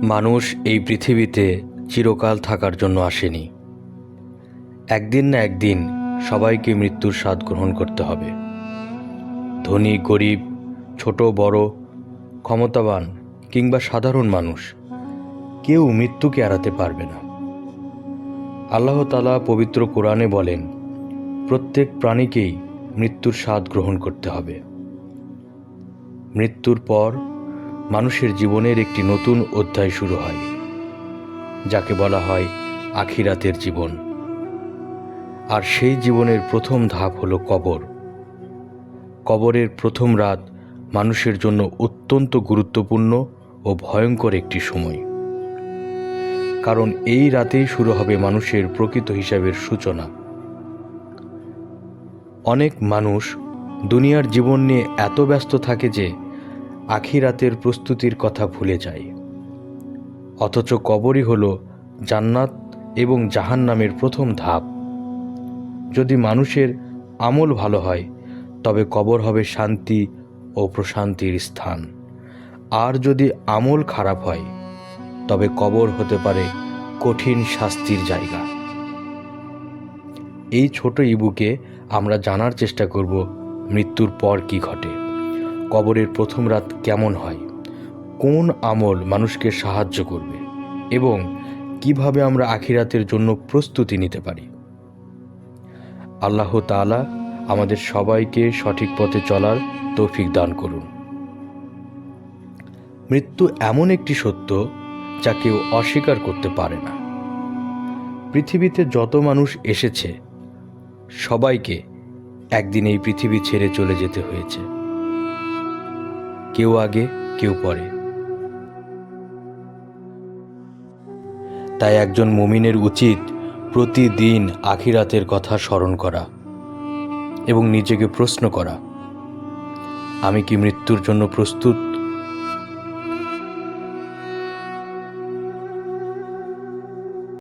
মানুষ এই পৃথিবীতে চিরকাল থাকার জন্য আসেনি। একদিন না একদিন সবাইকে মৃত্যুর স্বাদ গ্রহণ করতে হবে। ধনী গরিব, ছোট বড়, ক্ষমতাবান কিংবা সাধারণ মানুষ, কেউ মৃত্যুকে এড়াতে পারবে না। আল্লাহ তাআলা পবিত্র কোরআনে বলেন, প্রত্যেক প্রাণীকেই মৃত্যুর স্বাদ গ্রহণ করতে হবে। মৃত্যুর পর মানুষের জীবনের একটি নতুন অধ্যায় শুরু হয়, যাকে বলা হয় আখিরাতের জীবন। আর সেই জীবনের প্রথম ধাপ হলো কবর। কবরের প্রথম রাত মানুষের জন্য অত্যন্ত গুরুত্বপূর্ণ ও ভয়ঙ্কর একটি সময়, কারণ এই রাতেই শুরু হবে মানুষের প্রকৃত হিসাবের সূচনা। অনেক মানুষ দুনিয়ার জীবন নিয়ে এত ব্যস্ত থাকে যে আখিরাতের প্রস্তুতির কথা ভুলে যায়। অথচ কবরই হলো জান্নাত এবং জাহান্নামের প্রথম ধাপ। যদি মানুষের আমল ভালো হয়, তবে কবর হবে শান্তি ও প্রশান্তির স্থান। আর যদি আমল খারাপ হয়, তবে কবর হতে পারে কঠিন শাস্তির জায়গা। এই ছোট ইবুকে আমরা জানার চেষ্টা করব মৃত্যুর পর কি ঘটে, কবরের প্রথম রাত কেমন হয়, কোন আমল মানুষকে সাহায্য করবে এবং কিভাবে আমরা আখিরাতের জন্য প্রস্তুতি নিতে পারি। আল্লাহ তাআলা আমাদের সবাইকে সঠিক পথে চলার তৌফিক দান করুন। মৃত্যু এমন একটি সত্য যা কেউ অস্বীকার করতে পারে না। পৃথিবীতে যত মানুষ এসেছে, সবাইকে একদিন এই পৃথিবী ছেড়ে চলে যেতে হয়েছে, কেউ আগে কেউ পরে। তাই একজন মুমিনের উচিত প্রতিদিন আখিরাতের কথা স্মরণ করা এবং নিজেকে প্রশ্ন করা, আমি কি মৃত্যুর জন্য প্রস্তুত?